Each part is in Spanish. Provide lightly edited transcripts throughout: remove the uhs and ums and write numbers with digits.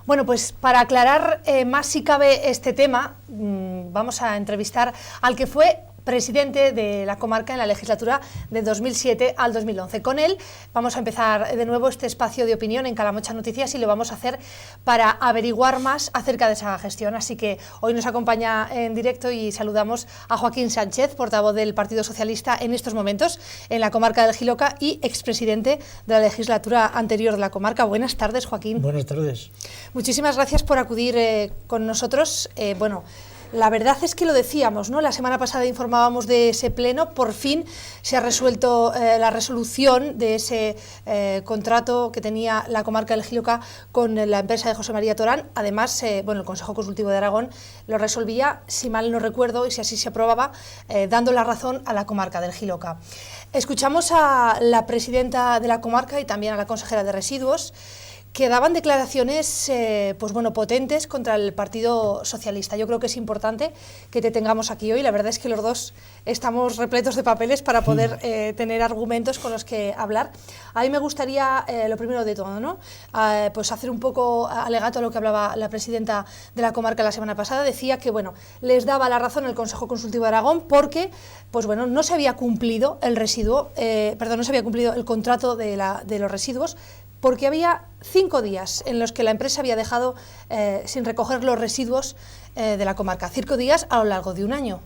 Bueno, pues para aclarar más si cabe este tema, vamos a entrevistar al que fue presidente de la comarca en la legislatura de 2007 al 2011. Con él vamos a empezar de nuevo este espacio de opinión en Calamocha Noticias y lo vamos a hacer para averiguar más acerca de esa gestión. Así que hoy nos acompaña en directo y saludamos a Joaquín Sánchez, portavoz del Partido Socialista en estos momentos en la comarca del Jiloca y expresidente de la legislatura anterior de la comarca. Buenas tardes, Joaquín. Buenas tardes. Muchísimas gracias por acudir con nosotros. La verdad es que lo decíamos, ¿no? La semana pasada informábamos de ese pleno, por fin se ha resuelto la resolución de ese contrato que tenía la comarca del Jiloca con la empresa de José María Torán. Además, el Consejo Consultivo de Aragón lo resolvía, si mal no recuerdo, y si así se aprobaba, dando la razón a la comarca del Jiloca. Escuchamos a la presidenta de la comarca y también a la consejera de Residuos, que daban declaraciones potentes contra el Partido Socialista. Yo creo que es importante que te tengamos aquí hoy. La verdad es que los dos estamos repletos de papeles para poder tener argumentos con los que hablar. A mí me gustaría, lo primero de todo, ¿no? Hacer un poco alegato a lo que hablaba la presidenta de la comarca la semana pasada. Decía que les daba la razón el Consejo Consultivo de Aragón porque no se había cumplido no se había cumplido el contrato de los residuos, porque había 5 días en los que la empresa había dejado sin recoger los residuos de la comarca, 5 días a lo largo de un año.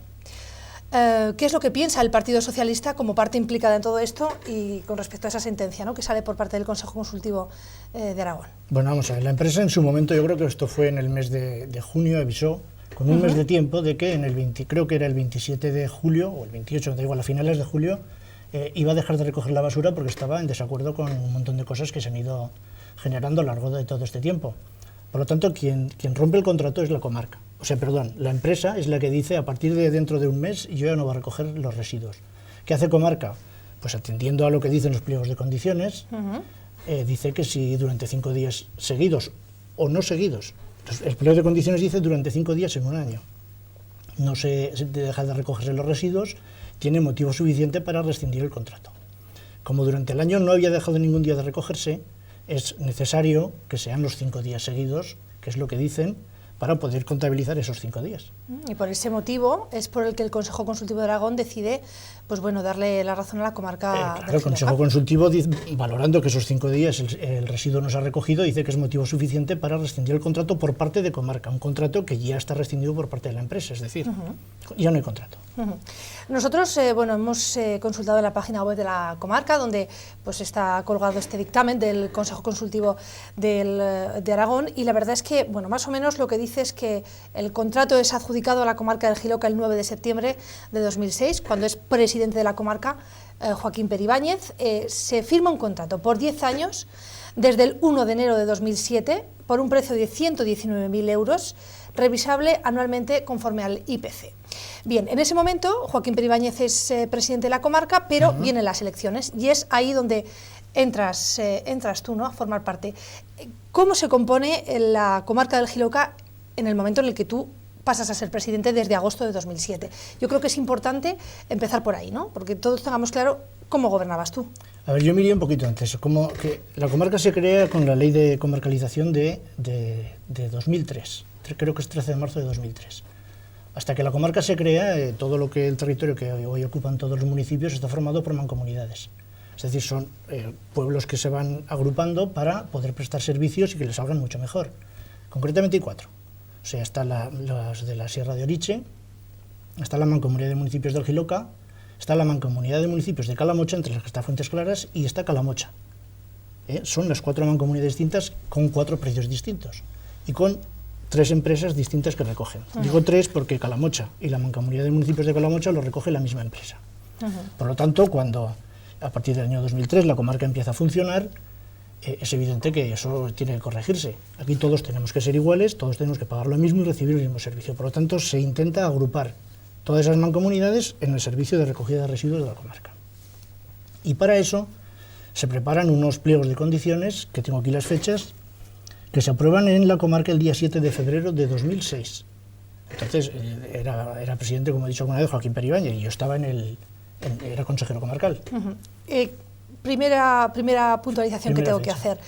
¿Qué es lo que piensa el Partido Socialista como parte implicada en todo esto y con respecto a esa sentencia, ¿no?, que sale por parte del Consejo Consultivo de Aragón? Bueno, vamos a ver, la empresa en su momento, yo creo que esto fue en el mes de junio, avisó con un mes de tiempo de que creo que era el 27 de julio o el 28, no te digo, a finales de julio, iba a dejar de recoger la basura porque estaba en desacuerdo con un montón de cosas que se han ido generando a lo largo de todo este tiempo. Por lo tanto, quien rompe el contrato es la comarca. La empresa es la que dice, a partir de dentro de un mes, yo ya no voy a recoger los residuos. ¿Qué hace comarca? Pues atendiendo a lo que dicen los pliegos de condiciones, dice que si durante 5 días seguidos o no seguidos, entonces, el pliego de condiciones dice durante 5 días en un año, no se deja de recogerse los residuos, tiene motivo suficiente para rescindir el contrato. Como durante el año no había dejado ningún día de recogerse, es necesario que sean los 5 días seguidos, que es lo que dicen, para poder contabilizar esos 5 días. Y por ese motivo es por el que el Consejo Consultivo de Aragón decide darle la razón a la comarca. Claro, el Consejo Consultivo, valorando que esos 5 días el residuo no se ha recogido, dice que es motivo suficiente para rescindir el contrato por parte de comarca, un contrato que ya está rescindido por parte de la empresa, es decir, ya no hay contrato. Nosotros hemos consultado en la página web de la comarca, donde está colgado este dictamen del Consejo Consultivo de Aragón, y la verdad es que más o menos lo que dice es que el contrato es adjudicado a la comarca del Jiloca el 9 de septiembre de 2006, cuando es presidente de la comarca Joaquín Peribáñez. Se firma un contrato por 10 años, desde el 1 de enero de 2007, por un precio de 119.000 euros, revisable anualmente conforme al IPC. Bien, en ese momento Joaquín Peribáñez es presidente de la comarca, pero vienen las elecciones y es ahí donde entras tú, ¿no?, a formar parte. ¿Cómo se compone la comarca del Jiloca en el momento en el que tú pasas a ser presidente desde agosto de 2007? Yo creo que es importante empezar por ahí, ¿no?, porque todos tengamos claro cómo gobernabas tú. A ver, yo miré un poquito antes, como que la comarca se crea con la ley de comarcalización de 2003, creo que es 13 de marzo de 2003. Hasta que la comarca se crea, todo lo que el territorio que hoy ocupan todos los municipios está formado por mancomunidades. Es decir, son pueblos que se van agrupando para poder prestar servicios y que les salgan mucho mejor. Concretamente hay 4. O sea, está las de la Sierra de Oriche, está la Mancomunidad de Municipios del Jiloca, está la Mancomunidad de Municipios de Calamocha, entre las que está Fuentes Claras, y está Calamocha. Son las 4 mancomunidades distintas con 4 precios distintos y con 3 empresas distintas que recogen. Digo 3 porque Calamocha y la Mancomunidad de Municipios de Calamocha lo recoge la misma empresa. Por lo tanto, cuando a partir del año 2003 la comarca empieza a funcionar, es evidente que eso tiene que corregirse. Aquí todos tenemos que ser iguales, todos tenemos que pagar lo mismo y recibir el mismo servicio. Por lo tanto, se intenta agrupar todas esas mancomunidades en el servicio de recogida de residuos de la comarca. Y para eso se preparan unos pliegos de condiciones, que tengo aquí las fechas, que se aprueban en la comarca el día 7 de febrero de 2006. Entonces, era presidente, como he dicho alguna vez, Joaquín Peribáñez, y yo estaba era consejero comarcal. Primera puntualización que tengo que hacer.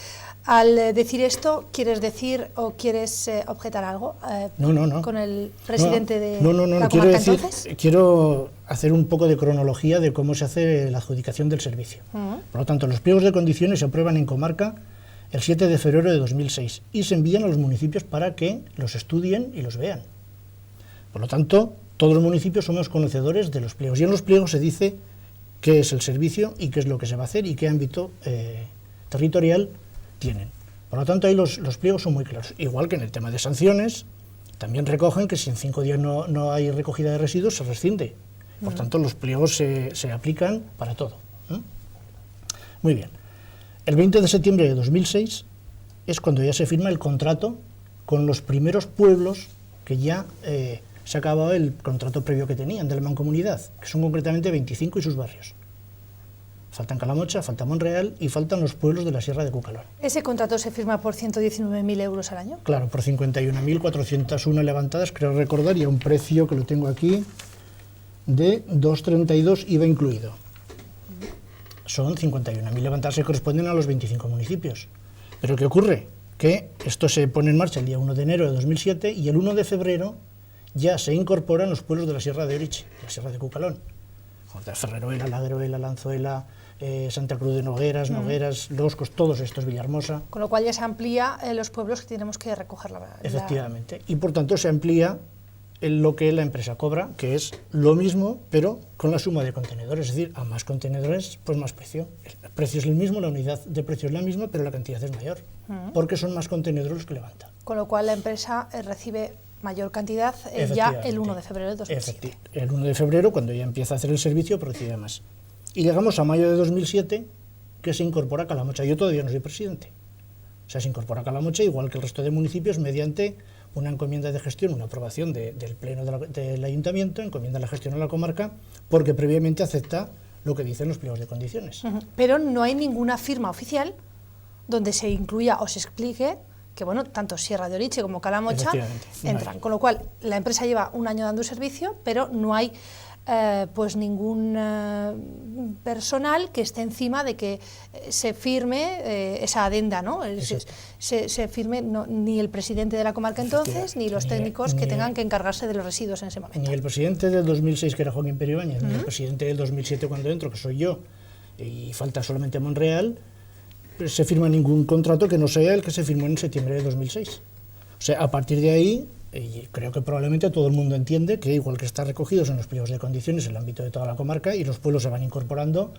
Al decir esto, ¿quieres decir o quieres objetar algo No. con el presidente de no, la quiero comarca decir, entonces? quiero hacer un poco de cronología de cómo se hace la adjudicación del servicio. Por lo tanto, los pliegos de condiciones se aprueban en comarca el 7 de febrero de 2006 y se envían a los municipios para que los estudien y los vean. Por lo tanto, todos los municipios somos conocedores de los pliegos y en los pliegos se dice qué es el servicio y qué es lo que se va a hacer y qué ámbito territorial tienen. Por lo tanto, ahí los pliegos son muy claros. Igual que en el tema de sanciones, también recogen que si en 5 días no hay recogida de residuos, se rescinde. Por tanto, los pliegos se aplican para todo. Muy bien. El 20 de septiembre de 2006 es cuando ya se firma el contrato con los primeros pueblos que ya se ha acabado el contrato previo que tenían de la mancomunidad, que son concretamente 25 y sus barrios. Faltan Calamocha, falta Monreal y faltan los pueblos de la Sierra de Cucalón. ¿Ese contrato se firma por 119.000 euros al año? Claro, por 51.401 levantadas, creo recordar, y a un precio que lo tengo aquí de 2,32 IVA incluido. Son 51.000 levantadas que corresponden a los 25 municipios. Pero ¿qué ocurre? Que esto se pone en marcha el día 1 de enero de 2007 y el 1 de febrero ya se incorporan los pueblos de la Sierra de Oriche, la Sierra de Cucalón. Ferreruela, Lagueruela, Lanzuela, Santa Cruz de Nogueras, Loscos, todos estos, Villahermosa. Con lo cual ya se amplía los pueblos que tenemos que recoger Efectivamente. Y por tanto se amplía lo que la empresa cobra, que es lo mismo, pero con la suma de contenedores. Es decir, a más contenedores, pues más precio. El precio es el mismo, la unidad de precio es la misma, pero la cantidad es mayor, porque son más contenedores los que levanta. Con lo cual la empresa recibe mayor cantidad ya el 1 de febrero de 2007. El 1 de febrero, cuando ya empieza a hacer el servicio, recibe más. Y llegamos a mayo de 2007, que se incorpora Calamocha. Yo todavía no soy presidente. O sea, se incorpora Calamocha, igual que el resto de municipios, mediante una encomienda de gestión, una aprobación del Pleno del Ayuntamiento, encomienda la gestión a la comarca, porque previamente acepta lo que dicen los pliegos de condiciones. Pero no hay ninguna firma oficial donde se incluya o se explique que, bueno, tanto Sierra de Oriche como Calamocha entran. Con lo cual, la empresa lleva un año dando servicio, pero no hay pues ningún personal que esté encima de que se firme esa adenda, ¿no? Se firme ni el presidente de la comarca entonces, ni los técnicos que tengan que encargarse de los residuos en ese momento. Ni el presidente del 2006, que era Joaquín Pérez Ibáñez, ni el presidente del 2007 cuando entro, que soy yo, y falta solamente Monreal, se firma ningún contrato que no sea el que se firmó en septiembre de 2006. O sea, a partir de ahí, creo que probablemente todo el mundo entiende que, igual que está recogidos en los pliegos de condiciones en el ámbito de toda la comarca y los pueblos se van incorporando,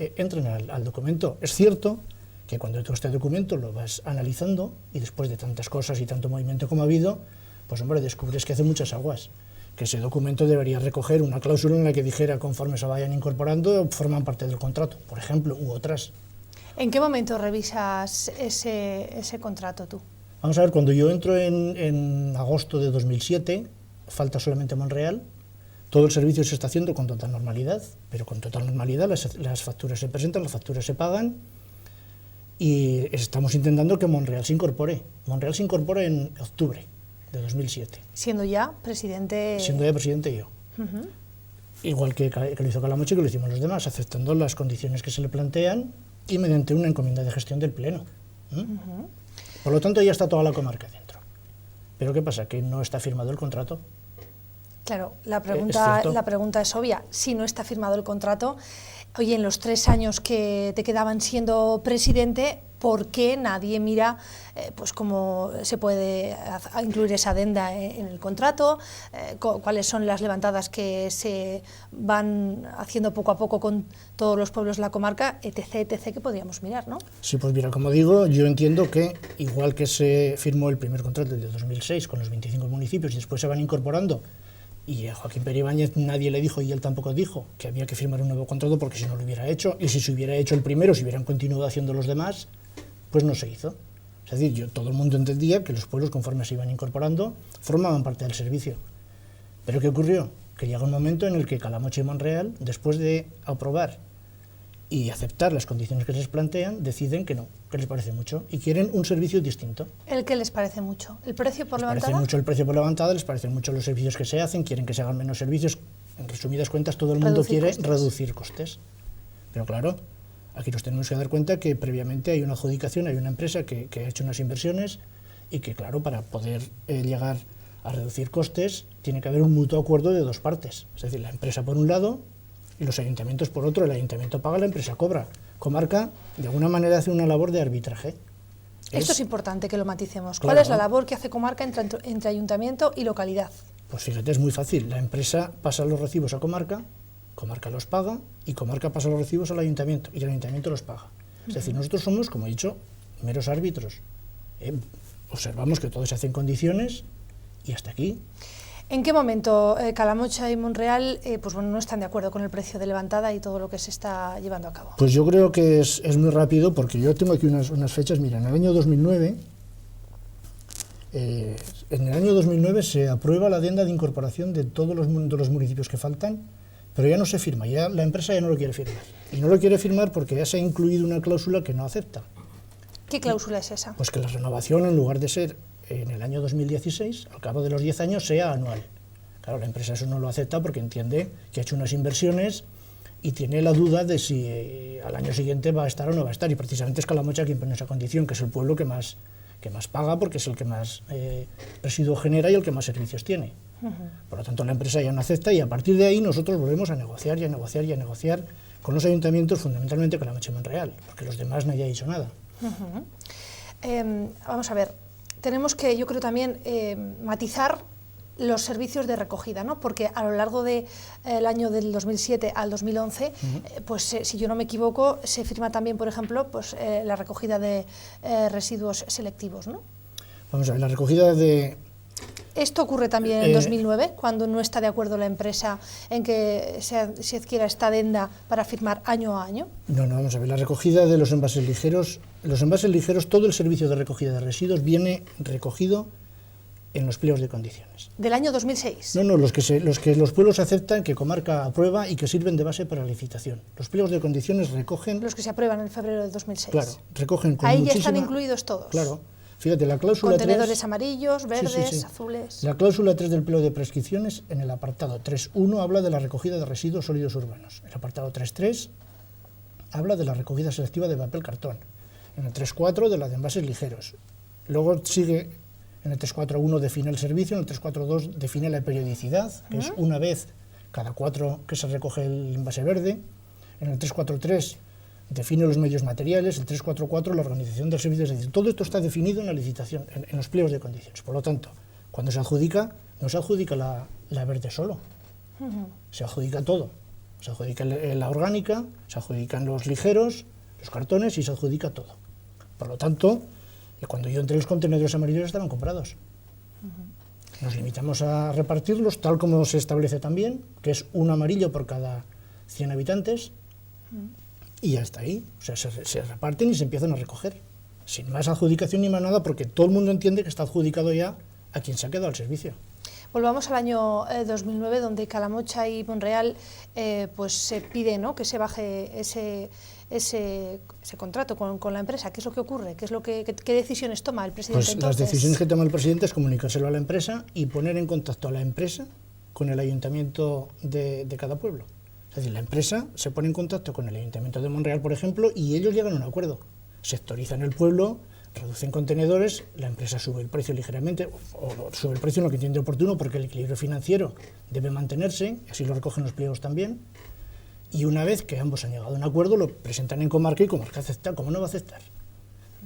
entren al documento. Es cierto que cuando tú este documento lo vas analizando y después de tantas cosas y tanto movimiento como ha habido, pues hombre, descubres que hace muchas aguas. Que ese documento debería recoger una cláusula en la que dijera, conforme se vayan incorporando, forman parte del contrato, por ejemplo, u otras. ¿En qué momento revisas ese contrato tú? Vamos a ver, cuando yo entro en agosto de 2007, falta solamente Monreal, todo el servicio se está haciendo con total normalidad, pero con total normalidad las facturas se presentan, las facturas se pagan y estamos intentando que Monreal se incorpore. Monreal se incorpora en octubre de 2007. Siendo ya presidente... Siendo ya presidente yo. Igual que lo hizo Calamocha y que lo hicimos los demás, aceptando las condiciones que se le plantean y mediante una encomienda de gestión del Pleno. Por lo tanto, ya está toda la comarca dentro. Pero ¿qué pasa? Que no está firmado el contrato. Claro, la pregunta es obvia. Si no está firmado el contrato, oye, en los 3 años que te quedaban siendo presidente, ¿por qué nadie mira pues cómo se puede incluir esa adenda en el contrato? ¿Cuáles son las levantadas que se van haciendo poco a poco con todos los pueblos de la comarca, etc., que podríamos mirar, ¿no? Sí, pues mira, como digo, yo entiendo que, igual que se firmó el primer contrato de 2006 con los 25 municipios y después se van incorporando, y a Joaquín Pérez Ibáñez nadie le dijo, y él tampoco dijo, que había que firmar un nuevo contrato porque si no lo hubiera hecho, y si se hubiera hecho el primero, si hubieran continuado haciendo los demás, pues no se hizo. Es decir, todo el mundo entendía que los pueblos, conforme se iban incorporando, formaban parte del servicio. ¿Pero qué ocurrió? Que llega un momento en el que Calamocha y Monreal, después de aprobar y aceptar las condiciones que se les plantean, deciden que no, que les parece mucho, y quieren un servicio distinto. ¿El que les parece mucho? ¿El precio por levantada? Les parece mucho el precio por levantada, les parecen mucho los servicios que se hacen, quieren que se hagan menos servicios. En resumidas cuentas, todo el mundo quiere reducir costes. Pero claro, Aquí nos tenemos que dar cuenta que previamente hay una adjudicación, hay una empresa que ha hecho unas inversiones y que, claro, para poder llegar a reducir costes tiene que haber un mutuo acuerdo de dos partes. Es decir, la empresa por un lado y los ayuntamientos por otro. El ayuntamiento paga, la empresa cobra. Comarca, de alguna manera, hace una labor de arbitraje. Esto es importante que lo maticemos. Claro. ¿Cuál es la labor que hace Comarca entre ayuntamiento y localidad? Pues fíjate, es muy fácil. La empresa pasa los recibos a Comarca, Comarca los paga y Comarca pasa los recibos al ayuntamiento y el ayuntamiento los paga. Es decir, nosotros somos, como he dicho, meros árbitros. Observamos que todo se hace en condiciones y hasta aquí. ¿En qué momento Calamocha y Monreal pues bueno, no están de acuerdo con el precio de levantada y todo lo que se está llevando a cabo? Pues yo creo que es muy rápido, porque yo tengo aquí unas fechas. Mira, en el año 2009, se aprueba la adenda de incorporación de todos los municipios que faltan, pero ya no se firma, ya la empresa ya no lo quiere firmar. Y no lo quiere firmar porque ya se ha incluido una cláusula que no acepta. ¿Qué cláusula es esa? Pues que la renovación, en lugar de ser en el año 2016, al cabo de los 10 años, sea anual. Claro, la empresa eso no lo acepta porque entiende que ha hecho unas inversiones y tiene la duda de si al año siguiente va a estar o no va a estar. Y precisamente es Calamocha quien pone esa condición, que es el pueblo que más paga, porque es el que más residuo genera y el que más servicios tiene. Por lo tanto, la empresa ya no acepta y a partir de ahí nosotros volvemos a negociar y a negociar y a negociar con los ayuntamientos, fundamentalmente Calamocha y Monreal, porque los demás nadie ha dicho nada. Vamos a ver, tenemos que, yo creo también, matizar los servicios de recogida, ¿no? Porque a lo largo del año del 2007 al 2011, pues si yo no me equivoco, se firma también, por ejemplo, pues la recogida de residuos selectivos, ¿no? Vamos a ver, la recogida de... ¿Esto ocurre también en 2009, cuando no está de acuerdo la empresa en que se adquiera esta adenda para firmar año a año? No, vamos a ver, la recogida de los envases ligeros, todo el servicio de recogida de residuos viene recogido en los pliegos de condiciones. ¿Del año 2006? No, los que los pueblos aceptan, que Comarca aprueba y que sirven de base para la licitación. Los pliegos de condiciones recogen... Los que se aprueban en febrero del 2006. Claro, recogen con ahí muchísima... ya están incluidos todos. Claro. Fíjate, la cláusula Contenedores 3, amarillos, verdes, sí. azules... La cláusula 3 del pliego de prescripciones, en el apartado 3.1, habla de la recogida de residuos sólidos urbanos. El apartado 3.3 habla de la recogida selectiva de papel cartón. En el 3.4 de la de envases ligeros. Luego sigue, en el 3.4.1 define el servicio, en el 3.4.2 define la periodicidad, que es una vez cada 4 que se recoge el envase verde. En el 3.4.3 define los medios materiales, el 3.4.4 la organización del servicio. Es decir, todo esto está definido en la licitación, en los pliegos de condiciones. Por lo tanto, cuando se adjudica, no se adjudica la verde solo, se adjudica todo. Se adjudica la orgánica, se adjudican los ligeros, los cartones y se adjudica todo. Por lo tanto, cuando yo entré, los contenedores amarillos estaban comprados. Nos limitamos a repartirlos tal como se establece también, que es un amarillo por cada 100 habitantes, y ya está ahí. O sea, se reparten y se empiezan a recoger, sin más adjudicación ni más nada, porque todo el mundo entiende que está adjudicado ya a quien se ha quedado al servicio. Volvamos al año 2009, donde Calamocha y Monreal pues se pide, ¿no?, que se baje ese contrato con la empresa. ¿Qué es lo que ocurre? ¿Qué decisiones toma el presidente? Pues entonces? las decisiones que toma el presidente es comunicárselo a la empresa y poner en contacto a la empresa con el ayuntamiento de cada pueblo. Es decir, la empresa se pone en contacto con el ayuntamiento de Monreal, por ejemplo, y ellos llegan a un acuerdo. Sectorizan el pueblo, reducen contenedores, la empresa sube el precio ligeramente, o sube el precio en lo que entiende oportuno, porque el equilibrio financiero debe mantenerse, así lo recogen los pliegos también, y una vez que ambos han llegado a un acuerdo, lo presentan en Comarca y Comarca acepta. ¿Cómo no va a aceptar?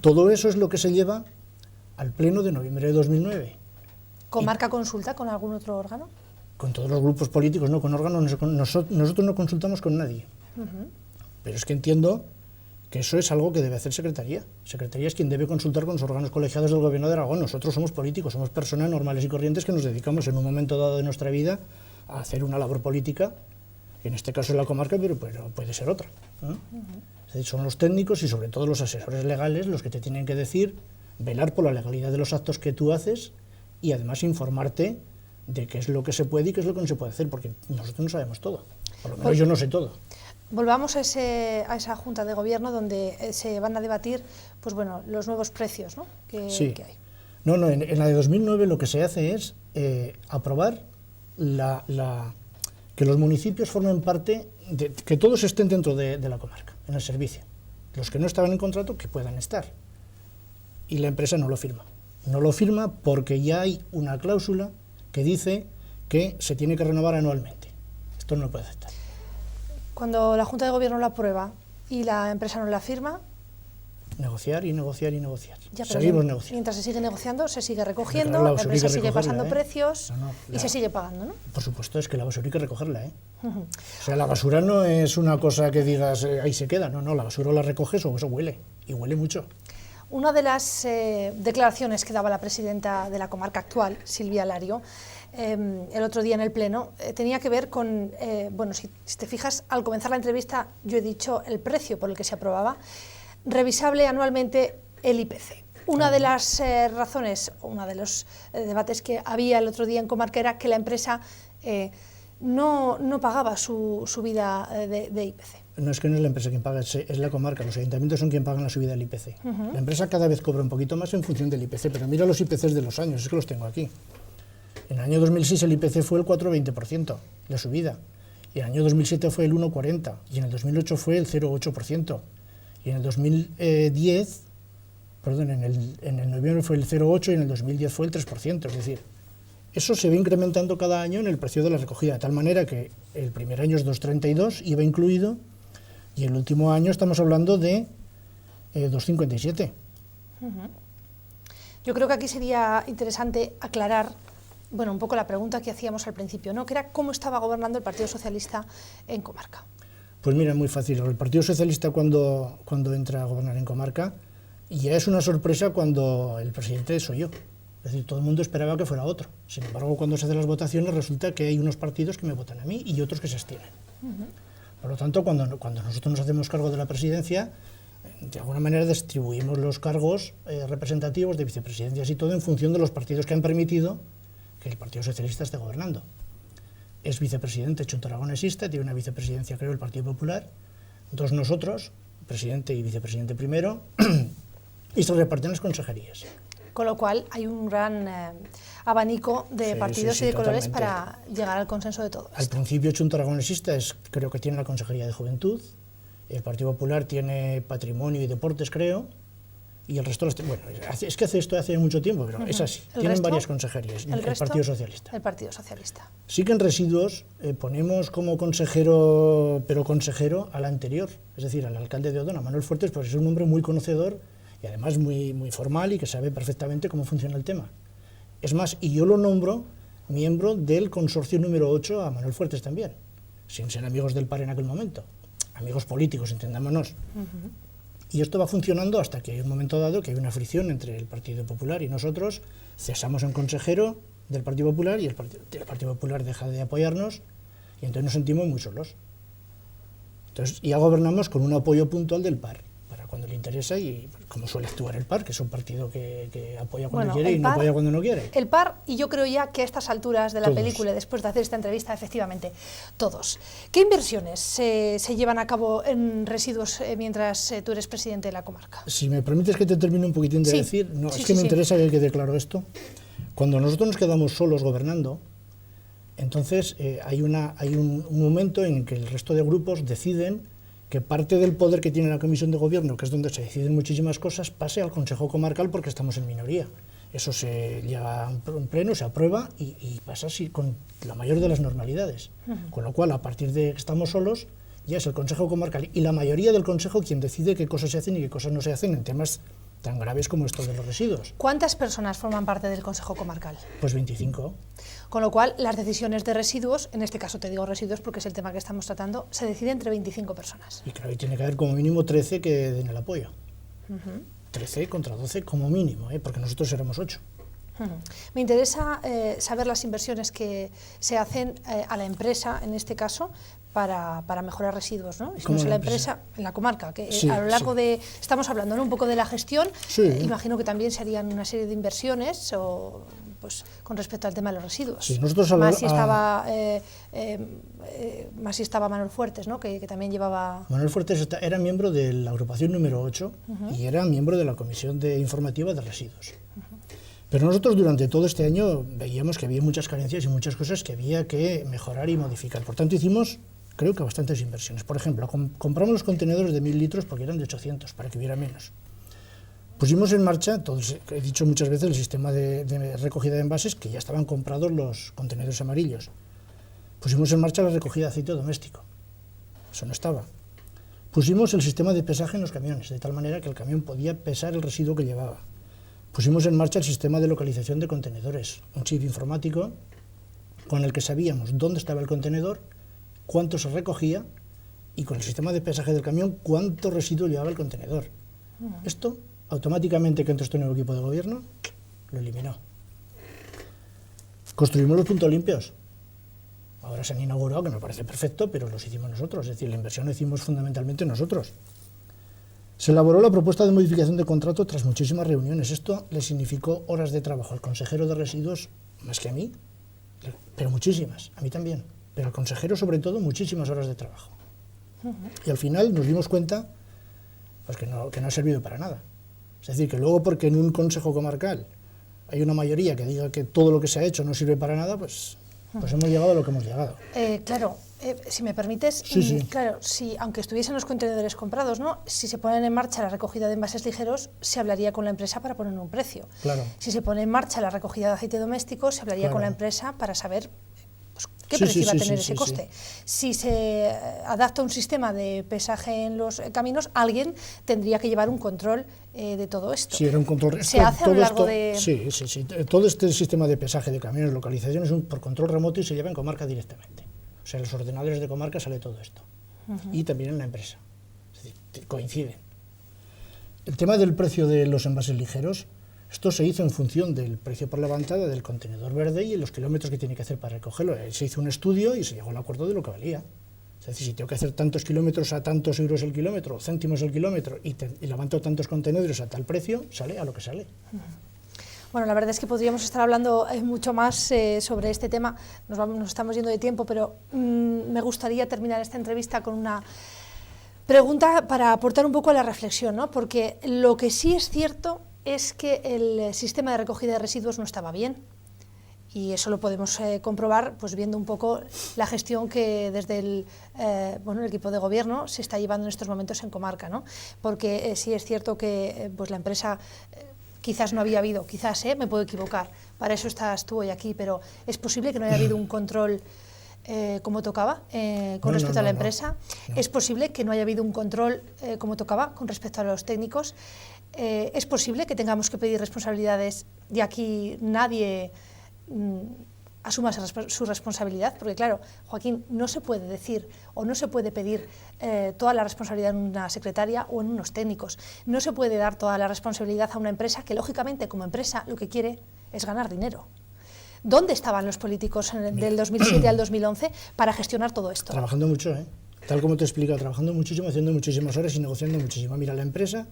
Todo eso es lo que se lleva al pleno de noviembre de 2009. ¿Comarca consulta con algún otro órgano? Con todos los grupos políticos, no con órganos, nosotros no consultamos con nadie. Pero es que entiendo que eso es algo que debe hacer Secretaría. Secretaría es quien debe consultar con los órganos colegiados del Gobierno de Aragón. Nosotros somos políticos, somos personas normales y corrientes que nos dedicamos en un momento dado de nuestra vida a hacer una labor política, en este caso es la comarca, pero puede ser otra, ¿no? Es decir, son los técnicos y sobre todo los asesores legales los que te tienen que decir, velar por la legalidad de los actos que tú haces y además informarte de qué es lo que se puede y qué es lo que no se puede hacer, porque nosotros no sabemos todo, por lo menos yo no sé todo. Volvamos a esa Junta de Gobierno donde se van a debatir pues bueno, los nuevos precios, ¿no?, que hay. No, en la de 2009 lo que se hace es aprobar que los municipios formen parte, que todos estén dentro de la comarca, en el servicio. los que no estaban en contrato que puedan estar. Y la empresa no lo firma. No lo firma porque ya hay una cláusula que dice que se tiene que renovar anualmente. Esto no lo puede aceptar. Cuando la Junta de Gobierno lo aprueba y la empresa no la firma... Negociar y negociar y negociar. Ya, pero seguimos negociando. Mientras se sigue negociando, se sigue recogiendo, Claro, la empresa sigue pasando precios y se sigue pagando, ¿no? Por supuesto, es que la basura hay que recogerla, ¿eh? O sea, la basura no es una cosa que digas, ahí se queda, no, la basura la recoges o eso huele, y huele mucho. Una de las declaraciones que daba la presidenta de la comarca actual, Silvia Lario, el otro día en el Pleno, tenía que ver con, bueno, si te fijas, al comenzar la entrevista yo he dicho el precio por el que se aprobaba, revisable anualmente el IPC. Una de las razones, uno de los debates que había el otro día en comarca era que la empresa no pagaba su subida de IPC. No es que no es la empresa quien paga, es la comarca, los ayuntamientos son quien pagan la subida del IPC. La empresa cada vez cobra un poquito más en función del IPC, pero mira los IPCs de los años, es que los tengo aquí. En el año 2006 el IPC fue el 4,20% de subida, y en el año 2007 fue el 1,40%, y en el 2008 fue el 0,8%, y en el 2010, perdón, en el noviembre fue el 0,8% y en el 2010 fue el 3%, es decir, eso se va incrementando cada año en el precio de la recogida, de tal manera que el primer año es 2,32, IVA incluido, y el último año estamos hablando de 2,57. Yo creo que aquí sería interesante aclarar, bueno, un poco la pregunta que hacíamos al principio, ¿no? Que era cómo estaba gobernando el Partido Socialista en comarca. Pues mira, muy fácil. El Partido Socialista cuando entra a gobernar en comarca, ya es una sorpresa cuando el presidente soy yo. Es decir, todo el mundo esperaba que fuera otro. Sin embargo, cuando se hacen las votaciones resulta que hay unos partidos que me votan a mí y otros que se abstienen. Por lo tanto, cuando nosotros nos hacemos cargo de la presidencia, de alguna manera distribuimos los cargos representativos de vicepresidencias y todo en función de los partidos que han permitido que el Partido Socialista esté gobernando. Es vicepresidente Chunta Aragonesista, tiene una vicepresidencia, creo, el Partido Popular, dos nosotros, presidente y vicepresidente primero, y se reparten las consejerías. Con lo cual hay un gran abanico de partidos y de colores para llegar al consenso de todos. Al principio Chunta Aragonesista creo que tiene la Consejería de Juventud, el Partido Popular tiene Patrimonio y Deportes, creo, y el resto, bueno, es que hace esto hace mucho tiempo, pero es así. Tienen varias consejerías, el Partido Socialista. El Partido Socialista. Sí que en residuos ponemos como consejero, pero consejero al anterior, es decir, al alcalde de Odón, a Manuel Fuertes, porque es un hombre muy conocedor y además muy formal y que sabe perfectamente cómo funciona el tema. Es más, y yo lo nombro miembro del consorcio número 8 a Manuel Fuertes también, sin ser amigos del PAR en aquel momento, amigos políticos, entendámonos. Y esto va funcionando hasta que hay un momento dado que hay una fricción entre el Partido Popular y nosotros, cesamos en consejero del Partido Popular y el Partido Popular deja de apoyarnos y entonces nos sentimos muy solos. Entonces ya gobernamos con un apoyo puntual del PAR, para cuando le interesa y como suele actuar el PAR, que es un partido que apoya cuando quiere y no apoya cuando no quiere. El PAR, y yo creo ya que a estas alturas de la Todos. película, después de hacer esta entrevista, efectivamente, todos. ¿Qué inversiones se llevan a cabo en residuos mientras tú eres presidente de la comarca? Si me permites que te termine un poquitín de decir, no, es que me interesa que quede claro esto. Cuando nosotros nos quedamos solos gobernando, entonces hay un momento en que el resto de grupos deciden que parte del poder que tiene la Comisión de Gobierno, que es donde se deciden muchísimas cosas, pase al Consejo Comarcal porque estamos en minoría. Eso se lleva a un pleno, se aprueba y pasa así con la mayor de las normalidades. Con lo cual, a partir de que estamos solos, ya es el Consejo Comarcal y la mayoría del Consejo quien decide qué cosas se hacen y qué cosas no se hacen en temas tan graves como esto de los residuos. ¿Cuántas personas forman parte del Consejo Comarcal? Pues 25. Con lo cual, las decisiones de residuos, en este caso te digo residuos porque es el tema que estamos tratando, se decide entre 25 personas. Y claro, y tiene que haber como mínimo 13 que den el apoyo. 13 contra 12 como mínimo, porque nosotros éramos 8. Me interesa saber las inversiones que se hacen a la empresa, en este caso, para mejorar residuos, ¿no? Y si no es la empresa, en la comarca, que sí, a lo largo de... Estamos hablando, ¿no?, un poco de la gestión, imagino que también se harían una serie de inversiones pues, con respecto al tema de los residuos. Sí, nosotros más si estaba Manuel Fuertes, ¿no?, que también llevaba... Manuel Fuertes era miembro de la agrupación número 8 y era miembro de la Comisión Informativa de Residuos. Pero nosotros durante todo este año veíamos que había muchas carencias y muchas cosas que había que mejorar y modificar. Por tanto, hicimos creo que bastantes inversiones. Por ejemplo, compramos los contenedores de 1000 litros porque eran de 800, para que hubiera menos. Pusimos en marcha, he dicho muchas veces, el sistema de recogida de envases, que ya estaban comprados los contenedores amarillos. Pusimos en marcha la recogida de aceite doméstico. Eso no estaba. Pusimos el sistema de pesaje en los camiones, de tal manera que el camión podía pesar el residuo que llevaba. Pusimos en marcha el sistema de localización de contenedores, un chip informático con el que sabíamos dónde estaba el contenedor, cuánto se recogía y con el sistema de pesaje del camión cuánto residuo llevaba el contenedor. Esto, automáticamente que entró este nuevo equipo de gobierno, lo eliminó. Construimos los puntos limpios. Ahora se han inaugurado, que me parece perfecto, pero los hicimos nosotros, es decir, la inversión la hicimos fundamentalmente nosotros. Se elaboró la propuesta de modificación de contrato tras muchísimas reuniones. Esto le significó horas de trabajo al consejero de residuos, más que a mí, pero muchísimas, a mí también, pero al consejero sobre todo muchísimas horas de trabajo. Y al final nos dimos cuenta pues, que no ha servido para nada. Es decir, que luego porque en un consejo comarcal hay una mayoría que diga que todo lo que se ha hecho no sirve para nada, pues hemos llegado a lo que hemos llegado. Claro, si me permites, sí. Claro, si aunque estuviesen los contenedores comprados, ¿no? Si se ponen en marcha la recogida de envases ligeros, se hablaría con la empresa para poner un precio. Claro. Si se pone en marcha la recogida de aceite doméstico, se hablaría con la empresa para saber pues, qué precio va a tener ese coste. Si se adapta un sistema de pesaje en los caminos, alguien tendría que llevar un control de todo esto. Sí, era un control. Se hace a lo largo de... Sí. Todo este sistema de pesaje de camiones, localización, es por control remoto y se lleva en comarca directamente. O sea, en los ordenadores de comarca sale todo esto. Y también en la empresa. Es decir, coinciden. El tema del precio de los envases ligeros, esto se hizo en función del precio por levantada del contenedor verde y los kilómetros que tiene que hacer para recogerlo. Se hizo un estudio y se llegó al acuerdo de lo que valía. Es decir, si tengo que hacer tantos kilómetros a tantos euros el kilómetro, o céntimos el kilómetro, y levanto tantos contenedores a tal precio, sale a lo que sale. Bueno, la verdad es que podríamos estar hablando mucho más sobre este tema, nos estamos yendo de tiempo, pero me gustaría terminar esta entrevista con una pregunta para aportar un poco a la reflexión, ¿no? Porque lo que sí es cierto es que el sistema de recogida de residuos no estaba bien. Y eso lo podemos comprobar pues, viendo un poco la gestión que desde el equipo de gobierno se está llevando en estos momentos en comarca, ¿no? Porque sí es cierto que pues, la empresa quizás no había habido, quizás me puedo equivocar, para eso estás tú hoy aquí, pero es posible que no haya habido un control como tocaba con respecto a la empresa, es posible que no haya habido un control como tocaba con respecto a los técnicos, es posible que tengamos que pedir responsabilidades y aquí nadie asuma su responsabilidad, porque claro, Joaquín, no se puede decir o no se puede pedir toda la responsabilidad en una secretaria o en unos técnicos, no se puede dar toda la responsabilidad a una empresa que lógicamente como empresa lo que quiere es ganar dinero. ¿Dónde estaban los políticos del 2007 al 2011 para gestionar todo esto? Trabajando mucho, tal como te he explicado, trabajando muchísimo, haciendo muchísimas horas y negociando muchísimo. Mira, la empresa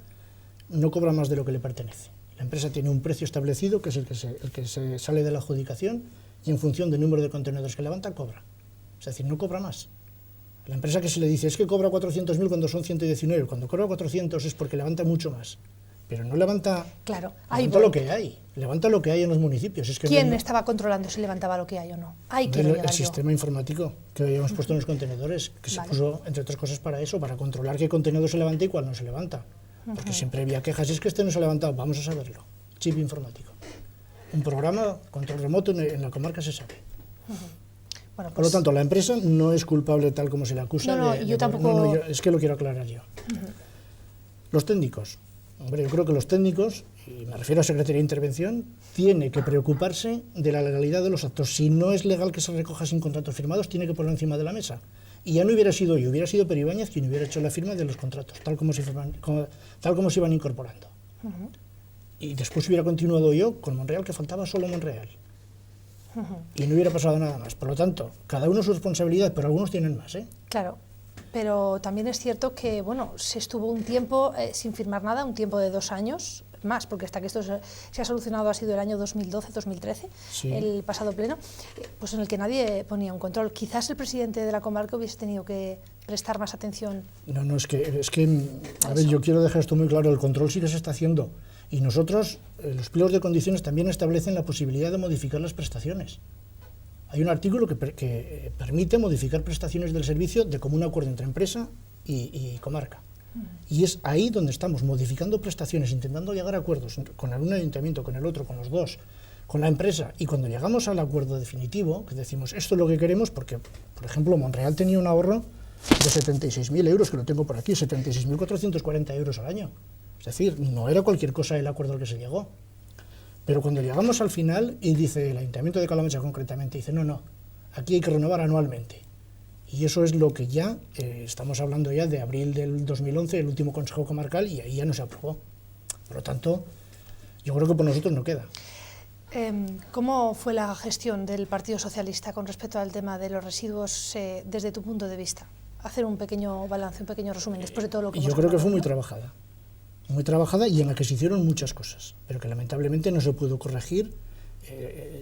no cobra más de lo que le pertenece. La empresa tiene un precio establecido, que es el que se sale de la adjudicación, y en función del número de contenedores que levanta, cobra. Es decir, no cobra más. La empresa que se le dice es que cobra 400.000 cuando son 119, cuando cobra 400 es porque levanta mucho más. Pero no levanta, levanta lo que hay, levanta lo que hay en los municipios. Es que ¿quién estaba controlando si levantaba lo que hay o no? El sistema informático que habíamos puesto en los contenedores, que se puso, entre otras cosas, para eso, para controlar qué contenedor se levanta y cuál no se levanta. Porque siempre había quejas, es que este no se ha levantado, vamos a saberlo. Chip informático. Un programa, control remoto, en la comarca se sabe. Bueno, pues, por lo tanto, la empresa no es culpable tal como se le acusa. Yo tampoco... es que lo quiero aclarar yo. Los técnicos. Hombre, yo creo que los técnicos, y me refiero a Secretaría de Intervención, tiene que preocuparse de la legalidad de los actos. Si no es legal que se recoja sin contratos firmados, tiene que ponerlo encima de la mesa. Y ya no hubiera sido yo, hubiera sido Pere Ibáñez quien hubiera hecho la firma de los contratos, tal como se iban incorporando. Y después hubiera continuado yo con Monreal, que faltaba solo Monreal. Y no hubiera pasado nada más. Por lo tanto, cada uno su responsabilidad, pero algunos tienen más, Claro, pero también es cierto que, bueno, se estuvo un tiempo sin firmar nada, un tiempo de 2 años, más, porque hasta que esto se ha solucionado ha sido el año 2012-2013, sí. El pasado pleno, pues en el que nadie ponía un control. Quizás el presidente de la comarca hubiese tenido que prestar más atención. No, es que a ver, yo quiero dejar esto muy claro, el control sí que se está haciendo, y nosotros, los pliegos de condiciones también establecen la posibilidad de modificar las prestaciones. hay un artículo que permite modificar prestaciones del servicio de común acuerdo entre empresa y comarca. Y es ahí donde estamos, modificando prestaciones, intentando llegar a acuerdos con algún ayuntamiento, con el otro, con los dos, con la empresa. Y cuando llegamos al acuerdo definitivo, que decimos, esto es lo que queremos, porque, por ejemplo, Monreal tenía un ahorro de 76.000 euros, que lo tengo por aquí, 76.440 euros al año. Es decir, no era cualquier cosa el acuerdo al que se llegó. Pero cuando llegamos al final, y dice el Ayuntamiento de Calamocha concretamente, dice, no, aquí hay que renovar anualmente. Y eso es lo que ya, estamos hablando ya de abril del 2011, el último Consejo Comarcal, y ahí ya no se aprobó. Por lo tanto, yo creo que por nosotros no queda. ¿Cómo fue la gestión del Partido Socialista con respecto al tema de los residuos desde tu punto de vista? Hacer un pequeño balance, un pequeño resumen después de todo lo que hemos Yo creo que fue ¿no? muy trabajada y en la que se hicieron muchas cosas, pero que lamentablemente no se pudo corregir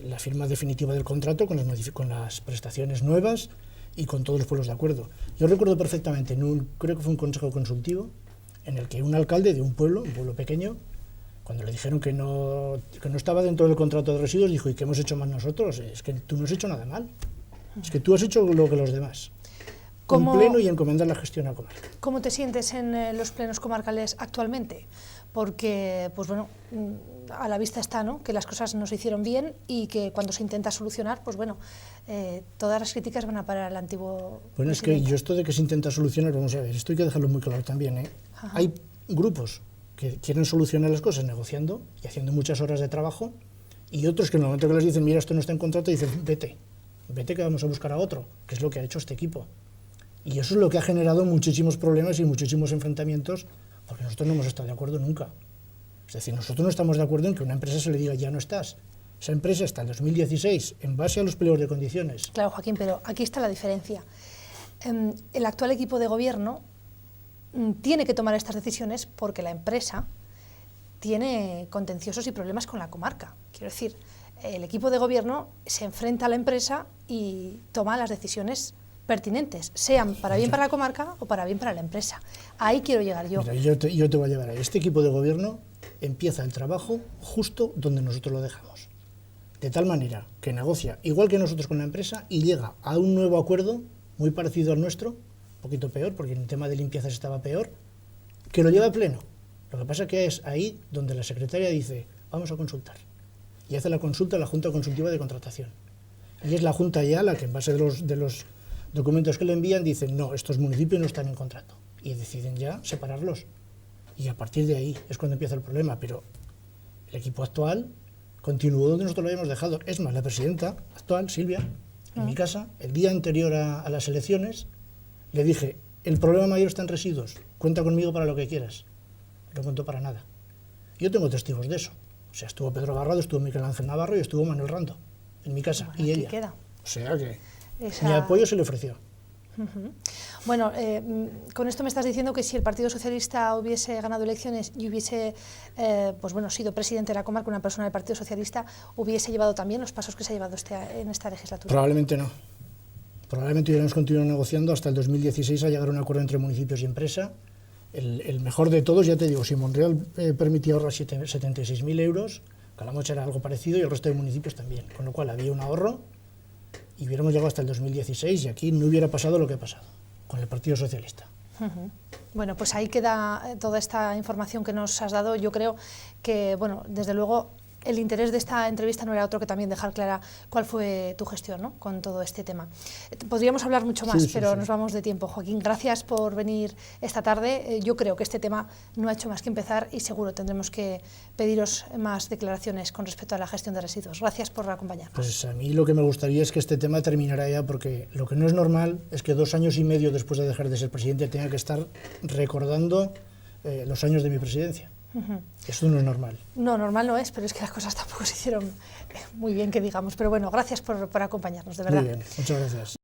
la firma definitiva del contrato con las prestaciones nuevas y con todos los pueblos de acuerdo. Yo recuerdo perfectamente, creo que fue un consejo consultivo, en el que un alcalde de un pueblo pequeño, cuando le dijeron que no estaba dentro del contrato de residuos, dijo, ¿y qué hemos hecho mal nosotros? Es que tú no has hecho nada mal, es que tú has hecho lo que los demás. Un pleno y encomendar la gestión a comarca. ¿Cómo te sientes en los plenos comarcales actualmente? Porque, pues bueno, a la vista está, ¿no?, que las cosas no se hicieron bien y que cuando se intenta solucionar, pues bueno, todas las críticas van a parar al antiguo Bueno, es que yo esto de que se intenta solucionar, vamos a ver, esto hay que dejarlo muy claro también, ¿eh? Hay grupos que quieren solucionar las cosas negociando y haciendo muchas horas de trabajo, y otros que en el momento que les dicen, mira, esto no está en contrato, dicen, vete que vamos a buscar a otro, que es lo que ha hecho este equipo. Y eso es lo que ha generado muchísimos problemas y muchísimos enfrentamientos, porque nosotros no hemos estado de acuerdo nunca. Es decir, nosotros no estamos de acuerdo en que a una empresa se le diga, ya no estás. Esa empresa hasta el 2016, en base a los pliegos de condiciones. Claro, Joaquín, pero aquí está la diferencia. El actual equipo de gobierno tiene que tomar estas decisiones porque la empresa tiene contenciosos y problemas con la comarca. Quiero decir, el equipo de gobierno se enfrenta a la empresa y toma las decisiones pertinentes, sean para bien para la comarca o para bien para la empresa. Ahí quiero llegar yo. Mira, yo te voy a llevar ahí. Este equipo de gobierno empieza el trabajo justo donde nosotros lo dejamos. De tal manera que negocia igual que nosotros con la empresa y llega a un nuevo acuerdo muy parecido al nuestro, un poquito peor, porque en el tema de limpiezas estaba peor, que lo lleva a pleno. Lo que pasa que es ahí donde la secretaria dice, vamos a consultar. Y hace la consulta a la Junta Consultiva de Contratación. Y es la Junta ya la que en base de los documentos que le envían dicen, no, estos municipios no están en contrato. Y deciden ya separarlos. Y a partir de ahí es cuando empieza el problema. Pero el equipo actual continuó donde nosotros lo habíamos dejado. Es más, la presidenta actual, Silvia, en mi casa, el día anterior a las elecciones, le dije, el problema mayor está en residuos, cuenta conmigo para lo que quieras. No contó para nada. Yo tengo testigos de eso. O sea, estuvo Pedro Barrado, estuvo Miguel Ángel Navarro y estuvo Manuel Rando en mi casa. Bueno, y ella. Queda. O sea que mi apoyo se le ofreció. Bueno, con esto me estás diciendo que si el Partido Socialista hubiese ganado elecciones y hubiese pues bueno, sido presidente de la comarca, una persona del Partido Socialista, ¿hubiese llevado también los pasos que se ha llevado en esta legislatura? Probablemente no. Probablemente hubiéramos continuado negociando hasta el 2016 a llegar a un acuerdo entre municipios y empresa. El mejor de todos, ya te digo, si Monreal permitía ahorrar 76.000 euros, Calamocha era algo parecido y el resto de municipios también. Con lo cual había un ahorro y hubiéramos llegado hasta el 2016 y aquí no hubiera pasado lo que ha pasado con el Partido Socialista. Bueno, pues ahí queda toda esta información que nos has dado. Yo creo que, bueno, desde luego el interés de esta entrevista no era otro que también dejar clara cuál fue tu gestión, ¿no?, con todo este tema. Podríamos hablar mucho más, pero nos vamos de tiempo. Joaquín, gracias por venir esta tarde. Yo creo que este tema no ha hecho más que empezar y seguro tendremos que pediros más declaraciones con respecto a la gestión de residuos. Gracias por acompañarnos. Pues a mí lo que me gustaría es que este tema terminara ya, porque lo que no es normal es que 2 años y medio después de dejar de ser presidente tenga que estar recordando los años de mi presidencia. Eso no es normal. No, normal no es, pero es que las cosas tampoco se hicieron muy bien, que digamos. Pero bueno, gracias por acompañarnos, de verdad. Muy bien, muchas gracias.